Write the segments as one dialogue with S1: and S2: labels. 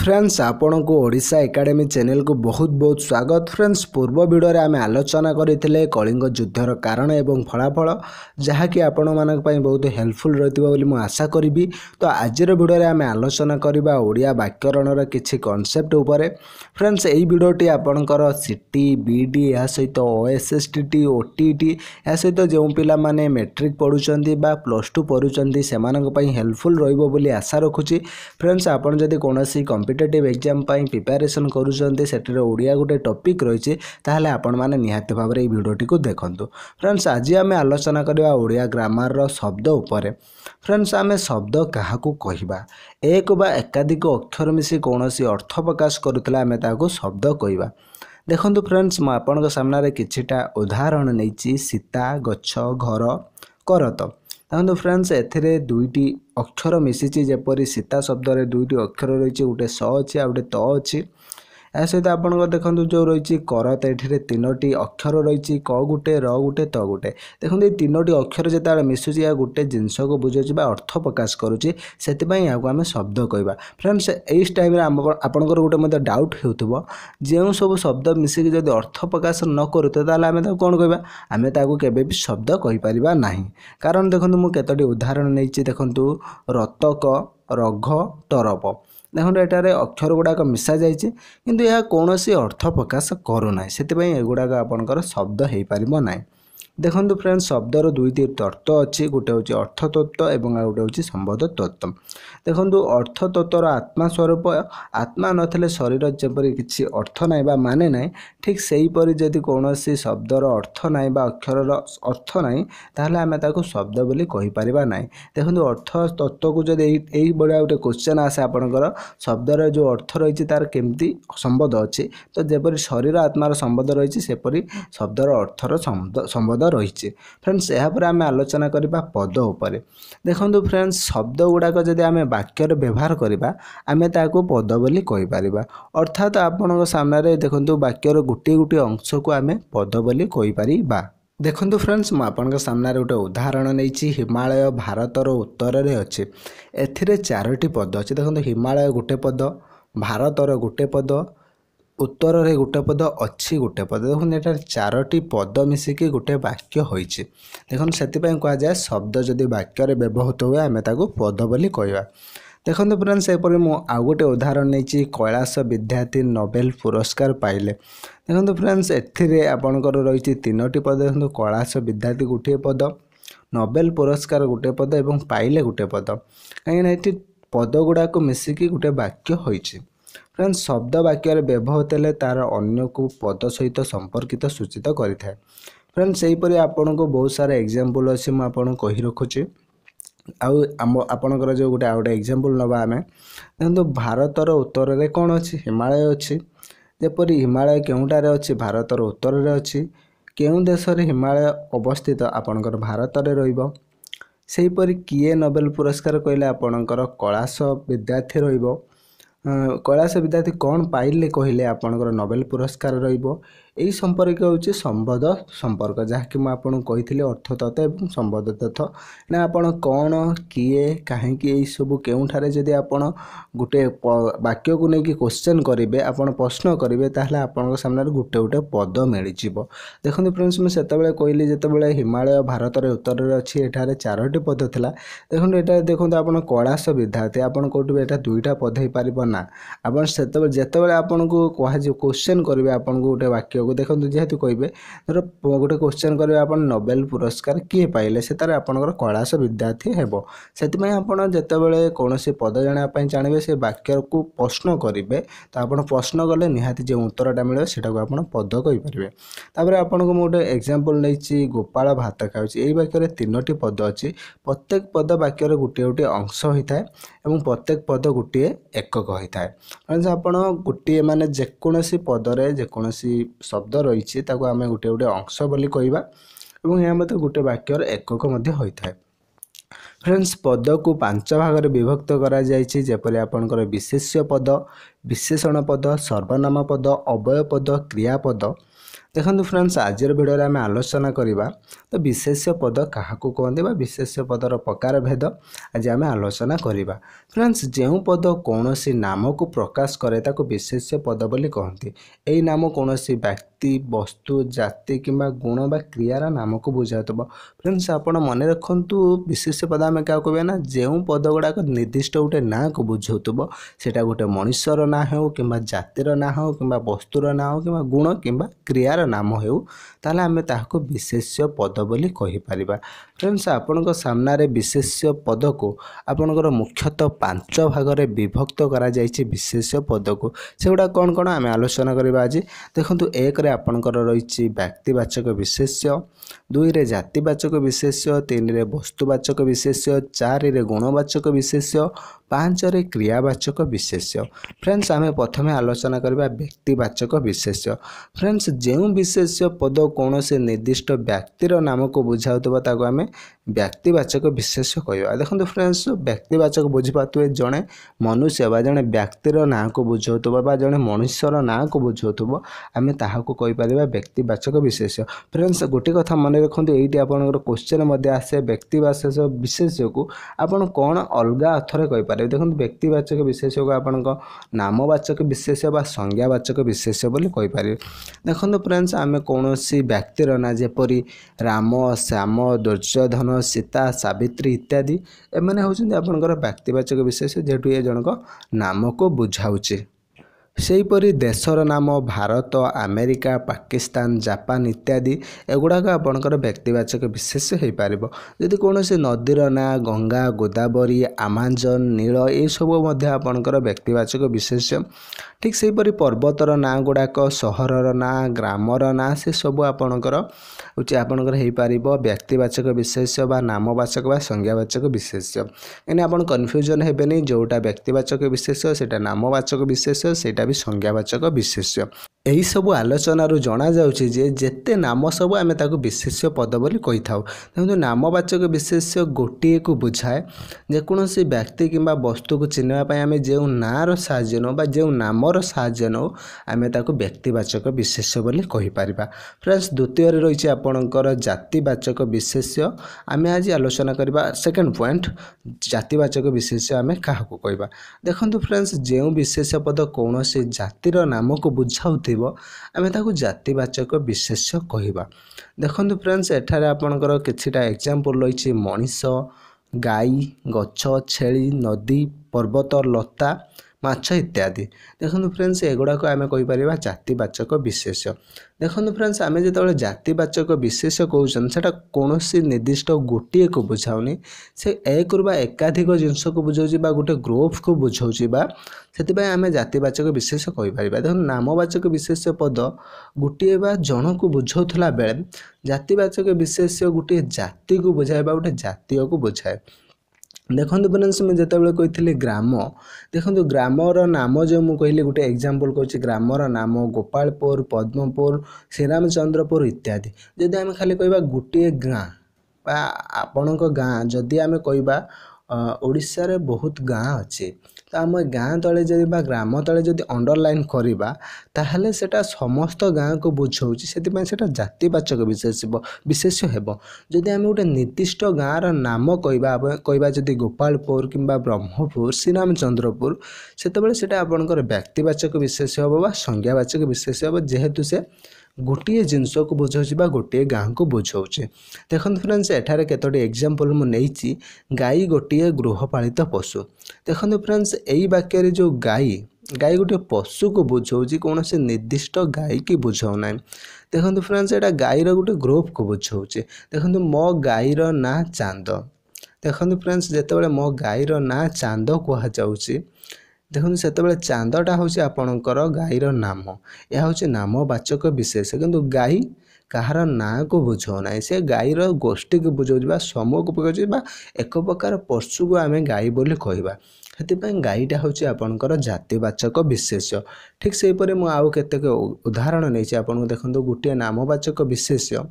S1: Friends आपण को Odisha academy channel को बहुत बहुत स्वागत। फ्रेंड्स पूर्व वीडियो रे आमे आलोचना करथिले कलिंग युद्धर कारण एवं फलाफल जहाँकि आपण मानक पई बहुत हेल्पफुल रहतिबा बोली मु आशा करिबी। तो आजिर वीडियो रे आमे आलोचना करबा ओडिया व्याकरणर किछि कांसेप्ट उपरे। फ्रेंड्स एई वीडियोटी आपणकर सिटी बीडी या सहित ओएसएसटीटी ओटीटी या सहित जो पिला माने मैट्रिक पढुचंदी बा +2 पढुचंदी सेमानक पई हेल्पफुल रहइबो बोली आशा रखुची। फ्रेंड्स आपण जदि कोनोसी कॉम्पिटिटिव एग्जाम पाई प्रिपरेशन करूछंती सेटर ओडिया गोटे टॉपिक रहिछि ताहले आपण माने निहाती भाबरे ए वीडियोटी को देखंतु। फ्रेंड्स आज आमे आलोचना करबा ओडिया ग्रामर रो शब्द उपरे। फ्रेंड्स आमे शब्द काहाकू कहिबा एक बा एकाधिक अक्षर मिसी कोनोसी अर्थ प्रकाश करूतला आमे ताको शब्द कहिबा। देखंतु फ्रेंड्स म आपनक सामने रे किछिटा उदाहरण नैछि सीता गच्छ घर करत। देखो फ्रेंड्स एथिरे दुईटी अक्षर मिसिची जेपरी सीता शब्द रे दुईटी अक्षर रही गोटे स अच्छी आ गोटे त अच्छी। या सहित आप देखो जो रही करत ये तीनोटी अक्षर रही क गुटे र गुटे त गुटे। देखो ये तीनोटी अक्षर जिते मिसुची या गोटे जिनस को बुझे अर्थ प्रकाश करुच्ची से आम शब्द कहवा। फ्रेंड्स इस टाइम आपंकर गोटे मत डाउट हो जो सब शब्द मिसिक जब अर्थ प्रकाश न करूते आम कौन कहवा आम केवे भी शब्द कहीपर ना। कारण देखो मुझे केतोटी उदाहरण नहीं देखु रतक रघ टरप। देखो एटारे अक्षर गुड़ाक मिसा जाइए किंतु यह कौन सी अर्थ प्रकाश करूना से एगुड़ाक आपंकर शब्द हो पार ना। देखो फ्रेंड्स शब्दर दुईटी तत्व अच्छी गोटे हूँ अर्थ तत्व और गोटे हूँ संबंध तत्व। देखो अर्थ तत्वर आत्मा स्वरूप आत्मा नथिले शरीर जपरी किसी अर्थ ना बा माने ना ठीक सेहीपरि जदि कौन सी शब्दर अर्थ ना बा अक्षर अर्थ ना ताहले आमे ताको शब्द बोली कहि परिबा ना। देखो अर्थ तत्व को जदि एई बड़ा गोटे क्वेश्चन आसे आपनकर शब्दर जो अर्थ रही तार केमती संबंध अच्छी तो जपरी शरीर आत्मार संबंध रही सेपरी शब्दर अर्थर संबंध रही। फ्रेंड्स यापर आम आलोचना करबा पद उपरे। देखो फ्रेंड्स शब्द गुड़ाक जदि आम वाक्य व्यवहार करबा आमे ताको पद बोली कहि परिबा। अर्थात आपन सामने देखो वाक्यर गोटे गोटे अंश को आम पद बोली कहि परिबा। देखो फ्रेंड्स मु आपन सामने गोटे उदाहरण नहीं हिमालय भारतर उत्तर में अच्छे एथिरे 4टी पद अच्छे। देखो हिमालय गोटे पद भारतर गोटे पद उत्तर रे गोटे पद अच्छी गोटे पद। देखो ये 4टी पद मिसिकी गोटे वाक्य होइछि। देखो से कह जाए शब्द जदि वाक्य व्यवहृत हुए आम ताको पद बोली कहवा। देखो फ्रेंड्स एपरी मु आउ गोटे उदाहरण नहीं कैलाश विद्यार्थी नोबेल पुरस्कार पाइले। देखो फ्रेंड्स एथिरे आपनकर रही 3टी पद। देखो कैलाश विद्यार्थी गोटे पद नोबेल पुरस्कार गोटे पद और पाइले गोटे पद कहीं पद गुड़ाक मिसिकी गोटे वाक्य होइछि। फ्रेंड्स शब्द वाक्य व्यवहृत हेले तार अन्य को पद सहित संपर्कित सूचित करें। फ्रेंड्स यहीपरि आपन को बहुत सारा एग्जांपल अच्छे मुझे कही रखुची। आपणकर जो गोटे आउ गोटे एग्जांपल नवा आम देखो भारतर उत्तर में कौन अच्छी हिमालय अच्छी। जपरी हिमालय केउटारे अच्छी भारतर उत्तर में अच्छी केउ देश रे हिमालय अवस्थित आपणकर भारत में रहिबो। सेहीपरि किए नोबेल पुरस्कार कहले आपणकर कैलाश विद्यार्थी रहिबो। कैलाश विद्यार्थी कौन पाइले कहले आपणकर नोबेल पुरस्कार रहिबो। यही संपर्क होची संबंध संपर्क जहाँकि मुझे कही अर्थ तत्व और संबंध तत्व ना आपण कौन किए कहीं यही सब केउठारे जदि आपण गोटे वाक्य को लेकिन क्वेश्चन करेंगे आपण प्रश्न करेंगे ताहले आपण सामने गोटे गोटे पद मिल जाव। देखो फ्रेंड्स मुझे कहली जितेबाला हिमालय भारत में उत्तर में अच्छी एठारे 4टी पद थिला। देखो ये देखो आप कैलाश विद्यार्थी आपन कौटि एटा 2टा पद हो पार ना। आप जितेबाला आपन को कह क्वेश्चन करेंगे आपन को गोटे वाक्य को देखो जेहेतु कहे धर गोटे क्वेश्चन करेंगे आप नोबेल पुरस्कार किए पाइले से आपंकर कैलाश विद्यार्थी हेब। से जितेबाला कौन से पद जानापी चाहिए से वाक्य को प्रश्न करेंगे तो आप प्रश्न कले निहाती जो उत्तरटा मिले से आप पद कहींपारे। तापर आपको गोटे एग्जांपल नहीं गोपाल भात खाऊँ यही वाक्य 3टी पद अच्छी प्रत्येक पद वाक्यर गोटे गोटे अंश होता है और प्रत्येक पद गोटे एकक होता है। आप गोटे माने जेकोसी पदरे जेकोसी शब्द रही आम गोटे गोटे अंश बोली कहवा और यह मत गोटे वाक्यर एकक होता है। फ्रेंड्स पद को 5 भाग में विभक्त करा जायछि जेपरि आपनकर विशेष्य पद विशेषण पद सर्वनाम पद अव्यय पद क्रियापद। देखो फ्रेंड्स आज भिडियो आम आलोचना करवा तो विशेष्य पद क्या कहते विशेष्य पदर प्रकार भेद आज आम आलोचना करवा। फ्रेंड्स जो पद कौन नाम को प्रकाश करे ताको विशेष्य पद बोली कहते। यही नाम कौन व्यक्ति वस्तु जाति किंबा गुण बा क्रियार नाम को बुझाऊब। फ्रेंड्स आपण मन रखु विशेष्य पद आम क्या कहना ना जो पद गुड़ाक निर्दिष्ट गोटे ना को बुझाऊब सेटा गोटे मनुष्यर ना हो कि जातिर ना हो कि वस्तुर ना हो कि गुण कि क्रियार नाम हो ताले आमे ताहाको विशेष्य पद बोली कहि परिबा। फ्रेंड्स आपनक सामने विशेष्य पद को आपनकर मुख्यतः 5 भाग रे विभक्त करा जायछि। विशेष्य पद को सेगुडा कौन कौन आमे आलोचना करबा आज। देखंतु 1 रे आपनकर रहिछि व्यक्तिवाचक विशेष्य, 2 रे जातिवाचक विशेष्य, 3 रे वस्तुवाचक विशेष्य, 4 रे गुणवाचक विशेष्य, 5 रे क्रियावाचक विशेष्य। फ्रेंड्स आमे प्रथमे आलोचना करबा व्यक्तिवाचक विशेष्य। फ्रेंड्स जो विशेष्य पद कौन से निर्दिष्ट व्यक्तिर नाम को बुझाऊब ताको आमे व्यक्तिवाचक विशेष्य कहवा। देखो फ्रेंड्स व्यक्तिवाचक बुझीपारे जड़े मनुष्य बा जड़े व्यक्तिर ना को बुझाऊब बा जड़े मनुष्यर ना को बुझाऊब आमे ताहाको कहि परिबा व्यक्तिवाचक विशेष्य। फ्रेंड्स गोटे कथा मन रखु ये आपंकर क्वेश्चन आसे व्यक्तिवाचक विशेष्य को आपन कौन अलग अर्थरे कहि पारे। देखो व्यक्तिवाचक विशेष्य को आपन नामवाचक विशेष्य बा संज्ञावाचक विशेष्य बोली कहि पारे। देखो फ्रेंड्स आमे कौन व्यक्तिर ना जेपरी राम श्याम दुर्योधन सीता सावित्री इत्यादि एमाने होउछन्ति आपनकर व्यक्तिवाचक विशेष्य जेठु ए जनक नाम को बुझाउछि। सेहीपरि देशर नाम भारत अमेरिका पाकिस्तान जापान इत्यादि एगुड़ाक आपणकर व्यक्तिवाचक विशेष्य हो पार। जदि कौन नदीर ना गंगा गोदावरी आमाजन नील ये सब आपणकर व्यक्तिवाचक विशेष्य। ठीक सेहीपरि पर्वतर ना गुड़ाक सहरर ना ग्रामर ना से सब आपणकर होची आपणकर हो पार व्यक्तिवाचक विशेष्य बा नामवाचक बा संज्ञावाचक विशेष्य। एने आपन कन्फ्यूजन हेबेनी जोटा व्यक्तिवाचक विशेष्य सेटा नामवाचक विशेष्य सेटा भी संज्ञावाचक विशेष्य। यही सब आलोचना जना जाउछि जे जेते नाम सब आमे ताको विशेष्य पद बोली कहि थाउ। देखो नामवाचक विशेष्य गोटिए को बुझाए जेकोसी व्यक्ति किंबा वस्तु को चिन्हवा पय आमे जेउ नार साहाय्य नो बा जेउ नामर साहाय्य नो आमे ताको व्यक्तिवाचक विशेष्य बोली कहि परिबा। फ्रेंड्स द्वितीय रे रहिछि आपणकर जातिवाचक विशेष्य। आमे आज आलोचना करबा सेकंड पॉइंट जातिवाचक विशेष्य आमे काहाको कहबा। देखंतु फ्रेंड्स जेउ विशेष्य पद कौनसी जातिर नाम को बुझाउथिबो आमे ताको जातिवाचक विशेष्य कहबा। देखंतु फ्रेंड्स एठारे आपणकर किछिटा एग्जांपल रहिछि मनीष गाई गछ छेली नदी पर्वत लता माछ इत्यादि। देखो फ्रेंड्स एगुड़ाक आम कहीपर जातिवाचक विशेष्य। देखो फ्रेंड्स आम जो जातिवाचक विशेष्य कहूँ से कौन निर्दिष्ट गोटे को बुझाऊनी से एक रु एकाधिक जिनस को बुझाऊँ गोटे ग्रुप को बुझाऊँ से आम जातिवाचक विशेष्य कहीपर। देखो नामवाचक विशेष्य पद गोटे बा जन को बुझाऊला बेले जातिवाचक विशेष्य गोटे जाति को बुझाए गोटे जातीय को बुझाए। देखो फ्रेंड्स मुझे जिते कही ग्राम देखो ग्रामर नाम जो मुझे कहली गोटे एग्जांपल कहूँ ग्रामर नाम गोपालपुर पद्मपुर श्रीरामचंद्रपुर इत्यादि। जदि आम खाली कह गोटे गाँ बा आपण गाँ जदि आम कह ओडिशा रे बहुत गाँ अच्छे तो आम गाँ तले जदि बा ग्राम तले जदि अंडरलाइन करवा ताहले सेटा समस्त गाँ को बुझाऊँच से जातिवाचक विशेष्य हेब। जदि आम गोटे निर्दिष्ट गाँर नाम कहवा जदि गोपालपुर किंबा ब्रह्मपुर श्रीरामचंद्रपुर से आपणकर व्यक्तिवाचक विशेष्य हम बा संज्ञावाचक विशेष्य हम जेहेतु से गोटे जिनस को बुझाऊँ गोटे गाँ को बुझाऊे। देखो फ्रेंड्स एठारे केतोटी एग्जांपल मुझे गाई गोटे गृहपालित पशु। देखो फ्रेंड्स यही वाक्य जो गाई गोटे पशु को बुझाऊँ कौन से निर्दिष्ट गाई की बुझाऊना। देखो फ्रेंड्स एटा गाईर गोटे ग्रुप को बुझाऊँ। देखो मो गाईर ना चांद। देखो फ्रेंड्स जितेबाला मो गाईर ना चांद कहुच्छी देखो से चांदटा हूँ आपणकर गाईर नाम यह हूँ नामवाचक विशेष किंतु गाई कहार ना को बुझाऊना से गाईर गोष्ठी को बुझाऊँ समूह को बुझाऊँ एक प्रकार पशु को आम गाई बोली कहवा। से गाईटा हूँ आपणकर जातिवाचक विशेष्य। ठीक से मुझे आउ केतेक उदाहरण नहीं आपको देखो गोटे नामवाचक विशेष्य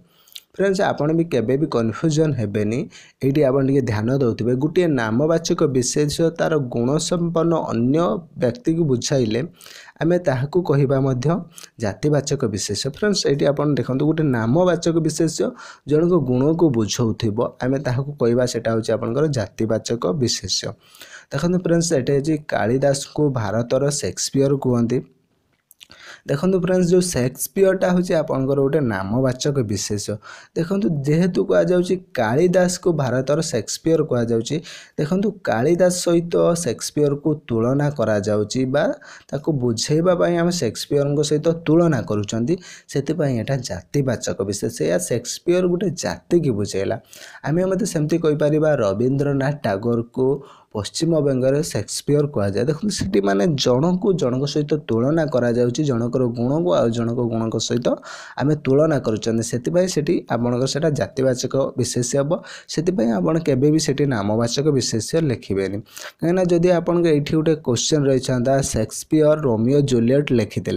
S1: फ्रेंड्स आपण भी केबे भी कन्फ्यूजन हेबेनी एठी आपण टिके ध्यान दउथिबे गुटे नामवाचक विशेष्य तार गुण संपन्न अन्य व्यक्ति को बुझाइले आमे ताहाकू कहिबा मध्य जातिवाचक विशेष्य। फ्रेंड्स एठी आपण देखंतु गुटे नामवाचक विशेष्य जनक गुण को बुझाउथिबो आमे ताहाकू कहिबा सेटा होची आपनकर जातिवाचक विशेष्य। देखंतु फ्रेंड्स एटे जे कालिदास को भारतर शेक्सपियर कहंती। देखो फ्रेंड्स जो शेक्सपियरटा हूँ आपंकर गोटे नामवाचक विशेष्य। देखो जेहेतु कहुच्छी कालिदास को भारतर शेक्सपियर कहुच्छी देखो कालिदास सहित शेक्सपियर को तुलना करा जाउची बा ताको बुझेबाई आम शेक्सपियर सहित तुलना करूँ जातिवाचक विशेष्य या शेक्सपियर गोटे जाति की बुझेला। आम मत सेमती कहीपर रवींद्रनाथ टैगोर को पश्चिम बंगाल शेक्सपियर कहुए। देखो सीटी माने जन को जनक सहित तुलना करा जाउची जनकर गुण को आ जनक गुण सहित आम तुलना करूँ आपंकर जातिवाचक विशेष्य हम से आपड़ के नामवाचक विशेष्य लिखे कहीं जदि आपन ये गोटे क्वेश्चन रही था शेक्सपियर रोमियो जूलियट लिखिते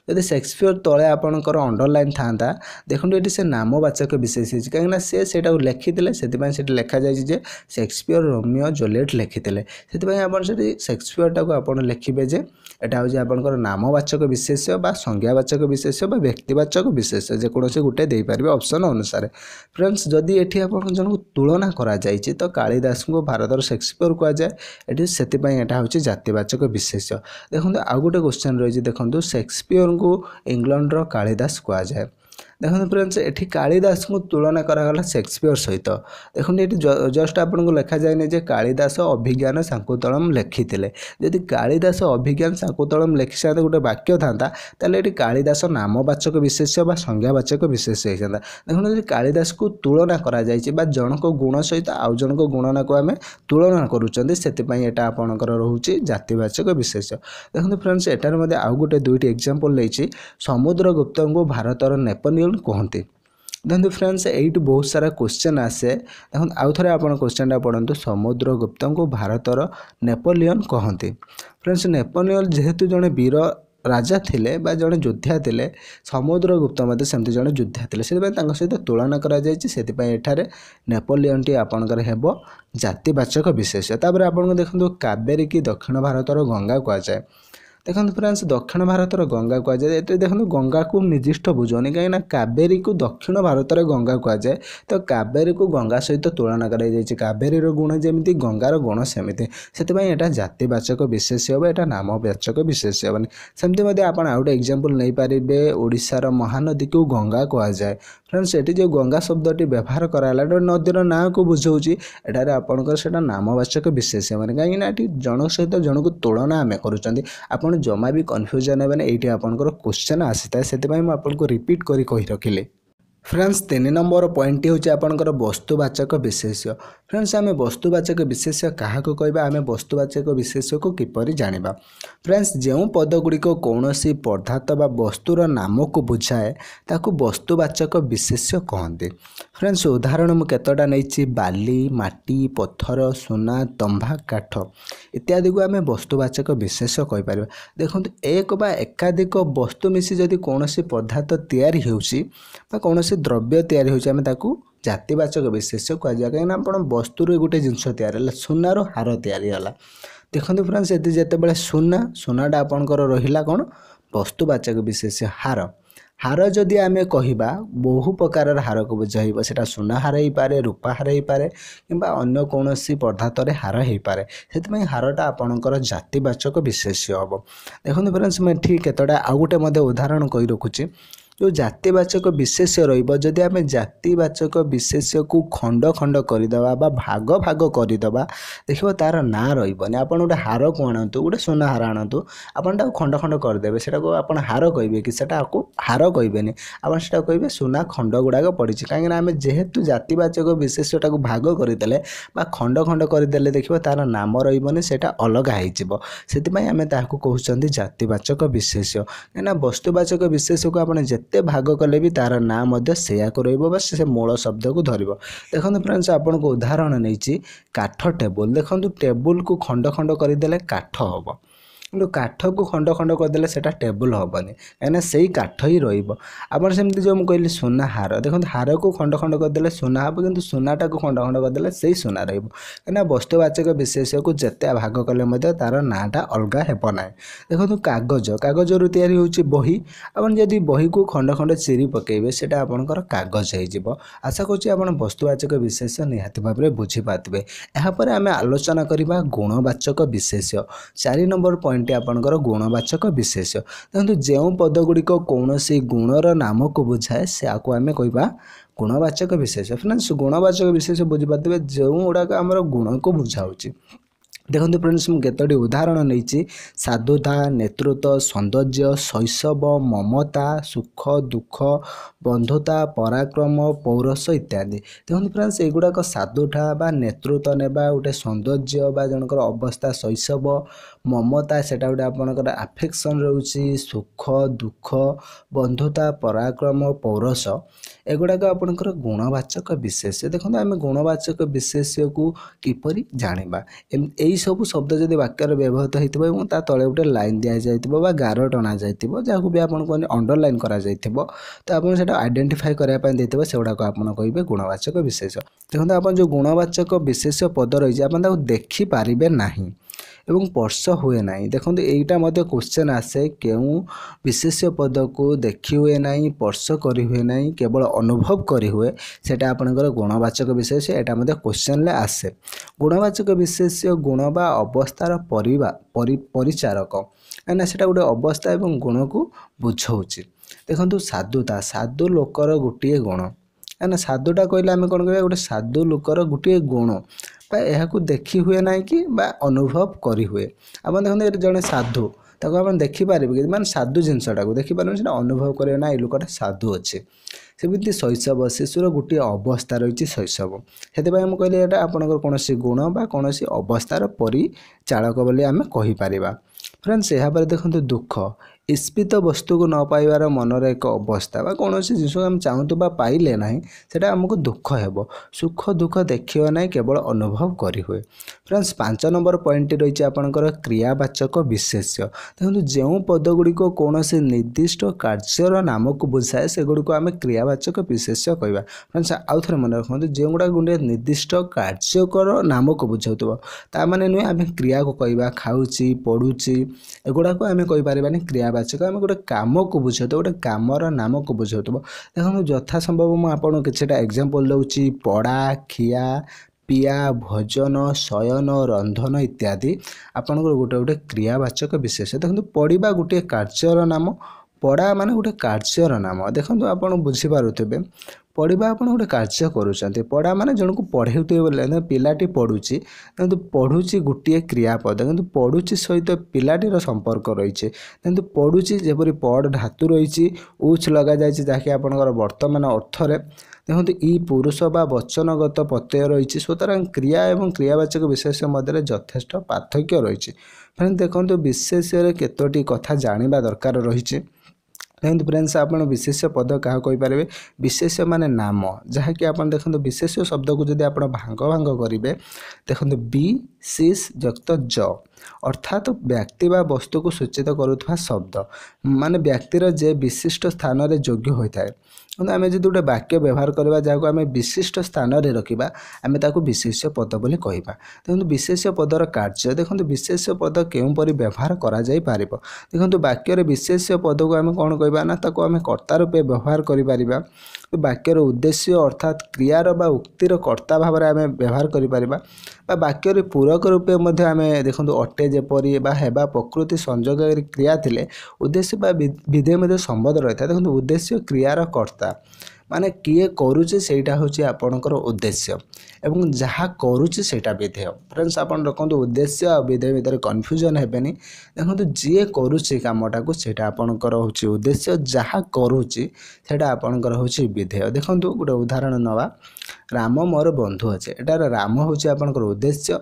S1: जदि शेक्सपियर तले आपंकर अंडरलाइन था देखो ये से नामवाचक विशेष्य कहीं से लिखिते से लिखा जाए शेक्सपियर रोमियो जूलियट लिखिते से आप शेक्सपियर टाक आप लिखे जे एटा हूँ आपंकर नामवाचक विशेष्य बा संज्ञावाचक विशेष्य बा व्यक्तिवाचक विशेष्य जेकोसी गोटे दे पारे ऑप्शन अनुसार। फ्रेंड्स जदि एठी आपन जन तुलना करा जायछि तो कालिदास को भारतर शेक्सपियर कहुए एठी सेतिपई एटा हूँ जातिवाचक विशेष्य। देखो आउ गोटे क्वेश्चन रही देखो शेक्सपियर को इंग्लैंड रो कालिदास कहुए। देखो फ्रेंड्स एठी कालिदास को तुलना करागला शेक्सपियर सहित देखो ये जस्ट आपको लिखा जाए जे कालिदास अभिज्ञान शाकुंतलम लिखिते जदि कालिदास अभिज्ञान शाकुंतलम लिखि साथ गोटे वाक्य था ताले ये कालिदास नामवाचक विशेष्य बा संज्ञावाचक विशेष्य होता। देखो कालिदास को तुलना करा जायछि बा जनक गुण सहित आउ जनक गुणना को आम तुलना करूँ आपणकर रोचे जातिवाचक विशेष्य। देखो फ्रेंड्स एटार मध्य आउ गोटे दुईटी एग्जांपल लेछि समुद्रगुप्त को भारतर नेपोलियन कहते। देखो फ्रेंड्स एट बहुत सारा क्वेश्चन आसे देखो आउ थे आप क्वेश्चन पढ़ु समुद्रगुप्त को भारतर नेपोलियन कहते। फ्रेंड्स नेपोलियन जेहेतु जड़े वीर राजा थिले बा जड़े योद्धा थिले समुद्रगुप्त मध्य सेमती जड़े योद्धा थिले से सहित तुलना करा जायछि सेतिपई एठारे नेपोलियन टी आपणकर हेबो जातिवाचक विशेष्य। तापर आपन देखो कावेरी की दक्षिण भारतर गंगा कहुए। देखो फ्रेंड्स दक्षिण भारतर गंगा कहुए देखो गंगा को निर्दिष्ट बुझौनी कहीं कावेरी को दक्षिण भारतर गंगा कहुए तो कावेरी को गंगा सहित तुलना कराई कावेरी गुण जमी गंगार गुण सेमती से जातिवाचक विशेष्य हम यहाँ नामवाचक विशेष्य हेनी। सेमती आप गोटे एग्जांपल नहीं पारे ओडिशार महानदी को गंगा कहुए। फ्रेंड्स ये जो गंगा शब्दटी व्यवहार कराला नदीर ना को बुझाऊँगी एटार आपंकर से नामवाचक विशेष्य मैंने कहीं जन सहित जन को तुलना आम कर जमा भी कन्फ्यूजन है ये आपंकर क्वेश्चन आसी था से आपको रिपीट करी कही रखिले। फ्रेंड्स 3 नंबर पॉइंट हूँ आपंकर वस्तुवाचक विशेष्य। फ्रेंड्स आम वस्तुवाचक विशेष्य क्या कहवा आम वस्तुवाचक विशेष्य को किपर जाना। फ्रेंड्स जो पदगुड़िक कौन पदार्थ बा वस्तुर नाम को बुझाए ताकू वस्तुवाचक विशेष्य कहते। फ्रेंड्स उदाहरण मुझे केतटा नहीं बाली माटी पत्थर सुना तंबा काठ इत्यादि को आम वस्तुवाचक विशेष्य कहीपर। देखो एक बा एकाधिक वस्तु मिसी जदि कौन पदार्थ तैयारी होउछि बा कौन द्रव्य तैयारी होउछि आम ताकू जातिवाचक विशेष्य कहुए। कहीं आप वस्तुर गोटे जिनस तैयारी सुनार हार तैयारी है। देखो फ्रेंड्स ये जिते सुनाटा आपंकर रहा कौन वस्तुवाचक विशेष्य हार। हार जदि आम कहवा बहु प्रकार हार को बुझाइब से सुना हार हो पारे रूपा हार हो पारे कि अन्य कौन पदार्थ हार हो पारे से हारटा आपणकर जातिवाचक विशेष्य हम। देखो फ्रेंड्स मैं ठीक केतटा आउ गोटे उदाहरण कही रखुची जो जातिवाचक विशेष्य रही आम जातिवाचक विशेष्य को खंड खंड करदे भाग भाग करदे देख तार ना रही आप गोटे हार को आणतु गोटे सुना हार आणतु आपन खंड खंड करदे से आप हार कहे कि हार कहे आप कहे सुना खंड गुड़ाक पड़ी कहीं आम जेहेतु जातिवाचक विशेष्यटा को भाग करदे खंड खंड करदे देखिए तार नाम रही से अलग होती आम कहते जातिवाचक विशेष्य। कहीं वस्तुवाचक विशेष्य को आप जिते भाग कले भी तार नाम सेया कर से मूल शब्द को धर। देखो फ्रेंड्स आपन को उदाहरण नहीं काठ टेबुल। देखो टेबुल को खंड खंड करदे काठ हम କିନ୍ତୁ କାଠକୁ ଖଣ୍ଡ ଖଣ୍ଡ କରିଦେଲେ ସେଇଟା ଟେବୁଲ୍ ହେବନି, କାହିଁକିନା ସେଇ କାଠ ହିଁ ରହିବ। ଆପଣ ସେମିତି ଯେଉଁ ମୁଁ କହିଲି ସୁନା ହାର, ଦେଖନ୍ତୁ ହାରକୁ ଖଣ୍ଡ ଖଣ୍ଡ କରିଦେଲେ ସୁନା ହେବ, କିନ୍ତୁ ସୁନାଟାକୁ ଖଣ୍ଡ ଖଣ୍ଡ କରିଦେଲେ ସେଇ ସୁନା ରହିବ, କାହିଁକିନା ବସ୍ତୁବାଚକ ବିଶେଷକୁ ଯେତେ ଭାଗ କଲେ ମଧ୍ୟ ତା'ର ନାଁଟା ଅଲଗା ହେବ ନାହିଁ। ଦେଖନ୍ତୁ କାଗଜ, କାଗଜରୁ ତିଆରି ହେଉଛି ବହି। ଆପଣ ଯଦି ବହିକୁ ଖଣ୍ଡ ଖଣ୍ଡ ଚିରି ପକାଇବେ ସେଇଟା ଆପଣଙ୍କର କାଗଜ ହେଇଯିବ। ଆଶା କରୁଛି ଆପଣ ବସ୍ତୁବାଚକ ବିଶେଷ ନିହାତି ଭାବରେ ବୁଝିପାରୁଥିବେ। ଏହାପରେ ଆମେ ଆଲୋଚନା କରିବା ଗୁଣବାଚକ ବିଶେଷ। 4 ନମ୍ବର ପଏଣ୍ଟଟି ଆପଣଙ୍କର ଗୁଣବାଚକ ବିଶେଷ। ଦେଖନ୍ତୁ ଯେଉଁ ପଦଗୁଡ଼ିକ କୌଣସି ଗୁଣର ନାମକୁ ବୁଝାଏ ସେହାକୁ ଆମେ କହିବା ଗୁଣବାଚକ ବିଶେଷ। ଫ୍ରେଣ୍ଡସ୍, ଗୁଣବାଚକ ବିଶେଷ ବୁଝିପାରୁଥିବେ ଯେଉଁଗୁଡ଼ାକ ଆମର ଗୁଣକୁ ବୁଝାଉଛି। ଦେଖନ୍ତୁ ଫ୍ରେଣ୍ଡସ୍, ମୁଁ କେତୋଟି ଉଦାହରଣ ନେଇଛି। ସାଧୁତା, ନେତୃତ୍ୱ, ସୌନ୍ଦର୍ଯ୍ୟ, ଶୈଶବ, ମମତା, ସୁଖ, ଦୁଃଖ, ବନ୍ଧୁତା, ପରାକ୍ରମ, ପୌରଷ ଇତ୍ୟାଦି। ଦେଖନ୍ତୁ ଫ୍ରେଣ୍ଡସ୍, ଏଗୁଡ଼ାକ ସାଧୁତା ବା ନେତୃତ୍ୱ ନେବା, ଗୋଟେ ସୌନ୍ଦର୍ଯ୍ୟ ବା ଜଣଙ୍କର ଅବସ୍ଥା, ଶୈଶବ, ମମତା ସେଟା ଗୋଟେ ଆପଣଙ୍କର ଆଫେକ୍ସନ୍ ରହୁଛି, ସୁଖ, ଦୁଃଖ, ବନ୍ଧୁତା, ପରାକ୍ରମ, ପୌରଷ ଏଗୁଡ଼ାକ ଆପଣଙ୍କର ଗୁଣବାଚକ ବିଶେଷ। ଦେଖନ୍ତୁ ଆମେ ଗୁଣବାଚକ ବିଶେଷକୁ କିପରି ଜାଣିବା। ଏହିସବୁ ଶବ୍ଦ ଯଦି ବାକ୍ୟରେ ବ୍ୟବହୃତ ହୋଇଥିବ ଏବଂ ତା ତଳେ ଗୋଟେ ଲାଇନ୍ ଦିଆଯାଇଥିବ ବା ଗାର ଟଣା ଯାଇଥିବ, ଯାହାକୁ ବି ଆପଣ କୁହନ୍ତି ଅଣ୍ଡରଲାଇନ୍ କରାଯାଇଥିବ, ତ ଆପଣ ସେଇଟା ଆଇଡେଣ୍ଟିଫାଏ କରିବା ପାଇଁ ଦେଇଥିବ, ସେଗୁଡ଼ାକ ଆପଣ କହିବେ ଗୁଣବାଚକ ବିଶେଷ। ଦେଖନ୍ତୁ ଆପଣ ଯେଉଁ ଗୁଣବାଚକ ବିଶେଷ ପଦ ରହିଛି ଆପଣ ତାକୁ ଦେଖିପାରିବେ ନାହିଁ ଏବଂ ସ୍ପର୍ଶ ହୁଏ ନାହିଁ। ଦେଖନ୍ତୁ ଏଇଟା ମଧ୍ୟ କ୍ୱେଶ୍ଚନ୍ ଆସେ, କେଉଁ ବିଶେଷ ପଦକୁ ଦେଖି ହୁଏ ନାହିଁ, ସ୍ପର୍ଶ କରି ହୁଏ ନାହିଁ, କେବଳ ଅନୁଭବ କରି ହୁଏ, ସେଇଟା ଆପଣଙ୍କର ଗୁଣବାଚକ ବିଶେଷ। ଏଇଟା ମଧ୍ୟ କ୍ୱେଶ୍ଚନ୍ରେ ଆସେ। ଗୁଣବାଚକ ବିଶେଷ ଗୁଣ ବା ଅବସ୍ଥାର ପରିଚାରକ, କାହିଁକିନା ସେଇଟା ଗୋଟେ ଅବସ୍ଥା ଏବଂ ଗୁଣକୁ ବୁଝାଉଛି। ଦେଖନ୍ତୁ ସାଧୁତା, ସାଧୁ ଲୋକର ଗୋଟିଏ ଗୁଣ, କାହିଁକିନା ସାଧୁଟା କହିଲେ ଆମେ କ'ଣ କହିବା, ଗୋଟେ ସାଧୁ ଲୋକର ଗୋଟିଏ ଗୁଣ ବା ଏହାକୁ ଦେଖି ହୁଏ ନାହିଁ କି ବା ଅନୁଭବ କରି ହୁଏ। ଆପଣ ଦେଖନ୍ତୁ ଏଠି ଜଣେ ସାଧୁ, ତାକୁ ଆପଣ ଦେଖିପାରିବେ କି, ମାନେ ସାଧୁ ଜିନିଷଟାକୁ ଦେଖିପାରିବେ, ସେଇଟା ଅନୁଭବ କରିବେ ନା ଏଇ ଲୋକଟା ସାଧୁ ଅଛି। ସେମିତି ଶୈଶବ, ଶିଶୁର ଗୋଟିଏ ଅବସ୍ଥା ରହିଛି ଶୈଶବ। ସେଥିପାଇଁ ମୁଁ କହିଲି ଏଇଟା ଆପଣଙ୍କର କୌଣସି ଗୁଣ ବା କୌଣସି ଅବସ୍ଥାର ପରିଚାଳକ ବୋଲି ଆମେ କହିପାରିବା। ଫ୍ରେଣ୍ଡସ୍, ଏହାପରେ ଦେଖନ୍ତୁ ଦୁଃଖ, ଇସ୍ପିତ ବସ୍ତୁକୁ ନ ପାଇବାର ମନର ଏକ ଅବସ୍ଥା ବା କୌଣସି ଜିନିଷକୁ ଆମେ ଚାହୁଁଥିବା ପାଇଲେ ନାହିଁ, ସେଇଟା ଆମକୁ ଦୁଃଖ ହେବ। ସୁଖ ଦୁଃଖ ଦେଖିବା ନାହିଁ, କେବଳ ଅନୁଭବ କରିହୁଏ। ଫ୍ରେଣ୍ଡସ୍, 5 ନମ୍ବର ପଏଣ୍ଟଟି ରହିଛି ଆପଣଙ୍କର କ୍ରିୟାବାଚକ ବିଶେଷ୍ୟ। ଦେଖନ୍ତୁ ଯେଉଁ ପଦଗୁଡ଼ିକ କୌଣସି ନିର୍ଦ୍ଦିଷ୍ଟ କାର୍ଯ୍ୟର ନାମକୁ ବୁଝାଏ ସେଗୁଡ଼ିକୁ ଆମେ କ୍ରିୟାବାଚକ ବିଶେଷ୍ୟ କହିବା। ଫ୍ରେଣ୍ଡସ୍, ଆଉ ଥରେ ମନେ ରଖନ୍ତୁ, ଯେଉଁଗୁଡ଼ାକ ଗୋଟେ ନିର୍ଦ୍ଦିଷ୍ଟ କାର୍ଯ୍ୟକର ନାମକୁ ବୁଝାଉଥିବ, ତା ମାନେ ନୁହେଁ ଆମେ କ୍ରିୟାକୁ କହିବା, ଖାଉଛି, ପଢ଼ୁଛି, ଏଗୁଡ଼ାକୁ ଆମେ କହିପାରିବାନି କ୍ରିୟାବାଚକ। ଆମେ ଗୋଟେ କାମକୁ ବୁଝାଉଥିବ, ଗୋଟେ କାମର ନାମକୁ ବୁଝାଉଥିବ। ଦେଖନ୍ତୁ ଯଥା ସମ୍ଭବ ମୁଁ ଆପଣଙ୍କୁ କିଛିଟା ଏକ୍ଜାମ୍ପଲ୍ ଦେଉଛି। ପଢ଼ା, ଖିଆ, ପିଆ, ଭୋଜନ, ଶୟନ, ରନ୍ଧନ ଇତ୍ୟାଦି ଆପଣଙ୍କର ଗୋଟେ ଗୋଟେ କ୍ରିୟାବାଚକ ବିଶେଷ। ଦେଖନ୍ତୁ ପଢ଼ିବା ଗୋଟିଏ କାର୍ଯ୍ୟର ନାମ, ପଢ଼ା ମାନେ ଗୋଟେ କାର୍ଯ୍ୟର ନାମ। ଦେଖନ୍ତୁ ଆପଣ ବୁଝିପାରୁଥିବେ, ପଢ଼ିବା ଆପଣ ଗୋଟେ କାର୍ଯ୍ୟ କରୁଛନ୍ତି, ପଢ଼ା ମାନେ ଜଣକୁ ପଢ଼େଉଥିବେ ବୋଲେ ପିଲାଟି ପଢ଼ୁଛି, କିନ୍ତୁ ପଢ଼ୁଛି ଗୋଟିଏ କ୍ରିୟାପଦ, କିନ୍ତୁ ପଢ଼ୁଛି ସହିତ ପିଲାଟିର ସମ୍ପର୍କ ରହିଛି। କିନ୍ତୁ ପଢ଼ୁଛି ଯେପରି ପଢ଼ ଧାତୁ ରହିଛି, ଉଚ୍ ଲଗାଯାଇଛି ଯାହାକି ଆପଣଙ୍କର ବର୍ତ୍ତମାନ ଅର୍ଥରେ। ଦେଖନ୍ତୁ ଇ ପୁରୁଷ ବା ବଚନଗତ ପ୍ରତ୍ୟୟ ରହିଛି। ସୁତରାଂ କ୍ରିୟା ଏବଂ କ୍ରିୟାବାଚକ ବିଶେଷ ମଧ୍ୟରେ ଯଥେଷ୍ଟ ପାର୍ଥକ୍ୟ ରହିଛି। ଦେଖନ୍ତୁ ବିଶେଷରେ କେତୋଟି କଥା ଜାଣିବା ଦରକାର ରହିଛି। ଦେଖନ୍ତୁ ଫ୍ରେଣ୍ଡସ୍, ଆପଣ ବିଶେଷ ପଦ କାହାକୁ କହିପାରିବେ, ବିଶେଷ ମାନେ ନାମ, ଯାହାକି ଆପଣ ଦେଖନ୍ତୁ ବିଶେଷ ଶବ୍ଦକୁ ଯଦି ଆପଣ ଭାଙ୍ଗ କରିବେ, ଦେଖନ୍ତୁ ବି ସିସ୍ ଯୁକ୍ତ ଜ, ଅର୍ଥାତ୍ ବ୍ୟକ୍ତି ବା ବସ୍ତୁକୁ ସୂଚିତ କରୁଥିବା ଶବ୍ଦ, ମାନେ ବ୍ୟକ୍ତିର ଯେ ବିଶିଷ୍ଟ ସ୍ଥାନରେ ଯୋଗ୍ୟ ହୋଇଥାଏ। କିନ୍ତୁ ଆମେ ଯଦି ଗୋଟେ ବାକ୍ୟ ବ୍ୟବହାର କରିବା ଯାହାକୁ ଆମେ ବିଶିଷ୍ଟ ସ୍ଥାନରେ ରଖିବା, ଆମେ ତାକୁ ବିଶେଷ ପଦ ବୋଲି କହିବା। ଦେଖନ୍ତୁ ବିଶେଷ ପଦର କାର୍ଯ୍ୟ, ଦେଖନ୍ତୁ ବିଶେଷ ପଦ କେଉଁପରି ବ୍ୟବହାର କରାଯାଇପାରିବ। ଦେଖନ୍ତୁ ବାକ୍ୟରେ ବିଶେଷ ପଦକୁ ଆମେ କ'ଣ କହିବା ନା, ତାକୁ ଆମେ କର୍ତ୍ତା ରୂପେ ବ୍ୟବହାର କରିପାରିବା। ବାକ୍ୟର ଉଦ୍ଦେଶ୍ୟ ଅର୍ଥାତ୍ କ୍ରିୟାର ବା ଉକ୍ତିର କର୍ତ୍ତା ଭାବରେ ଆମେ ବ୍ୟବହାର କରିପାରିବା, ବା ବାକ୍ୟରେ ପୂରକ ରୂପେ ମଧ୍ୟ ଆମେ ଦେଖନ୍ତୁ ଅଟେ ଯେପରି ବା ହେବା ପ୍ରକୃତି ସଂଯୋଗକାରୀ କ୍ରିୟା ଥିଲେ ଉଦ୍ଦେଶ୍ୟ ବା ବିଧେୟ ମଧ୍ୟ ସମ୍ବନ୍ଧ ରହିଥାଏ। ଦେଖନ୍ତୁ ଉଦ୍ଦେଶ୍ୟ କ୍ରିୟାର କର୍ତ୍ତା, ମାନେ କିଏ କରୁଛି ସେଇଟା ହେଉଛି ଆପଣଙ୍କର ଉଦ୍ଦେଶ୍ୟ ଏବଂ ଯାହା କରୁଛି ସେଇଟା ବିଧେୟ। ଫ୍ରେଣ୍ଡସ୍, ଆପଣ ରଖନ୍ତୁ ଉଦ୍ଦେଶ୍ୟ ଆଉ ବିଧେୟ ଭିତରେ କନଫ୍ୟୁଜନ୍ ହେବେନି। ଦେଖନ୍ତୁ ଯିଏ କରୁଛି କାମଟାକୁ ସେଇଟା ଆପଣଙ୍କର ହେଉଛି ଉଦ୍ଦେଶ୍ୟ, ଯାହା କରୁଛି ସେଇଟା ଆପଣଙ୍କର ହେଉଛି ବିଧେୟ। ଦେଖନ୍ତୁ ଗୋଟେ ଉଦାହରଣ ନେବା, ରାମ ମୋର ବନ୍ଧୁ ଅଛି। ଏଟାର ରାମ ହେଉଛି ଆପଣଙ୍କର ଉଦ୍ଦେଶ୍ୟ,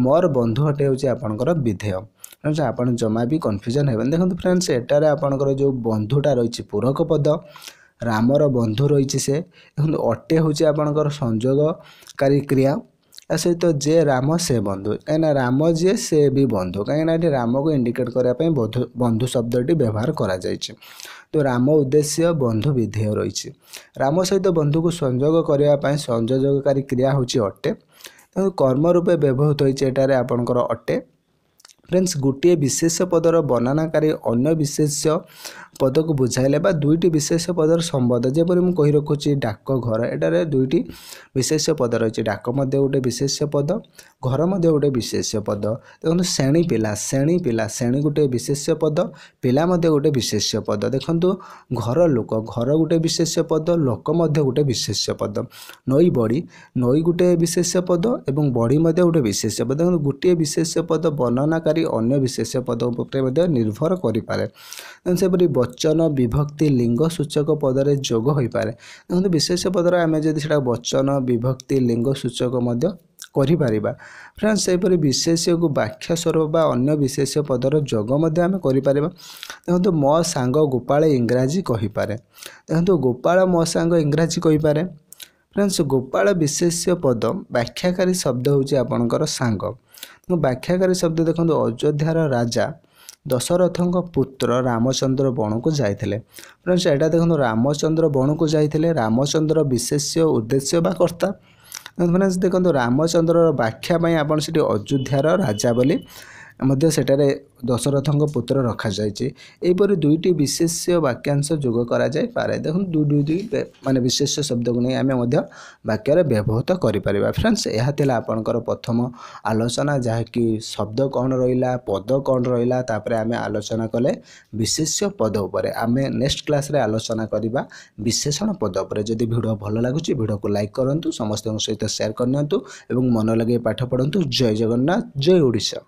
S1: ମୋର ବନ୍ଧୁ ଅଟେ ହେଉଛି ଆପଣଙ୍କର ବିଧେୟ। ଫ୍ରେଣ୍ଡସ୍, ଆପଣ ଜମା ବି କନଫ୍ୟୁଜନ୍ ହେବେନି। ଦେଖନ୍ତୁ ଫ୍ରେଣ୍ଡସ୍, ଏଟାରେ ଆପଣଙ୍କର ଯେଉଁ ବନ୍ଧୁଟା ରହିଛି ପୂରକ ପଦ, ରାମର ବନ୍ଧୁ ରହିଛି ସେ। ଦେଖନ୍ତୁ ଅଟେ ହେଉଛି ଆପଣଙ୍କର ସଂଯୋଗକାରୀ କ୍ରିୟା ତା ସହିତ ଯେ ରାମ ସେ ବନ୍ଧୁ, କାହିଁକିନା ରାମ ଯିଏ ସେ ବି ବନ୍ଧୁ, କାହିଁକିନା ଏଠି ରାମକୁ ଇଣ୍ଡିକେଟ୍ କରିବା ପାଇଁ ବନ୍ଧୁ ଶବ୍ଦଟି ବ୍ୟବହାର କରାଯାଇଛି। ତ ରାମ ଉଦ୍ଦେଶ୍ୟ ବନ୍ଧୁ ବିଧେୟ ରହିଛି। ରାମ ସହିତ ବନ୍ଧୁକୁ ସଂଯୋଗ କରିବା ପାଇଁ ସଂଯୋଜକାରୀ କ୍ରିୟା ହେଉଛି ଅଟେ। ତେଣୁ କର୍ମ ରୂପେ ବ୍ୟବହୃତ ହୋଇଛି ଏଠାରେ ଆପଣଙ୍କର ଅଟେ। फ्रेंड्स गोटे विशेष पदर वर्णनाकारी अन्य विशेष पद को बुझाइले बा दुईटी विशेष पदर संबंध जेपरी मुझे कही रखुच्छी डाक घर एटार दुईटी विशेष पद रही डाक गोटे विशेष पद घर गोटे विशेष पद देखो श्रेणी पिला श्रेणी गोटे विशेष पद पिला गोटे विशेष पद देखो घर लोक घर गोटे विशेष पद लोक गोटे विशेष पद नई बड़ी नई गोटे विशेष पद एवं बड़ी गोटे विशेष पद देखो गोटे विशेष पद वर्णनाकारी अन्य विशेष पद उपर निर्भर करें सेपरी वचन विभक्ति लिंग सूचक पदरे जोग हो पारे देखो विशेष पदर आम जदि वचन विभक्ति लिंग सूचक करिपारिबा फ्रेंड्स सेपरी विशेष को व्याख्या स्वरूप बा अन्य विशेष पदर जोग आम करिपारिबा देखो मो सांग गोपाल इंग्राजी कहिपारे देखो गोपाल मो सांग इंग्राजी कहिपारे फ्रेंड्स गोपाल विशेष पद व्याख्याकारी शब्द होची आपणकर सांग व्याख्याकारी शब्द देखो अयोध्यार राजा दशरथक पुत्र रामचंद्र वन को जाइथिले फ्रेंड्स एटा देखो रामचंद्र वन को जाइथिले रामचंद्र विशेष उद्देश्य बा कर्ता फ्रेंड्स देखो रामचंद्र व्याख्या पाई आपण सेठी अयोध्यार राजा बोली मध्य सेटारे दशरथक पुत्र रखा जापरी दुईटी विशेष वाक्यांश जोग करा जाय पारे देखो दुईटी माने विशेष शब्द को नहीं आम वाक्य व्यवहृत करें फ्रेंड्स यह थिला आपणकर प्रथम आलोचना जहाँकि शब्द कौन रहा पद कौन रहा तापर आम आलोचना कले विशेष पद उपर आम नेक्स्ट क्लास रे आलोचना करवा विशेषण पद उपर जदि वीडियो भल लगुच वीडियो को लाइक करूँ समस्त सहित शेयर करनी मन लगे पाठ पढ़ु जय जगन्नाथ जय ओडिशा।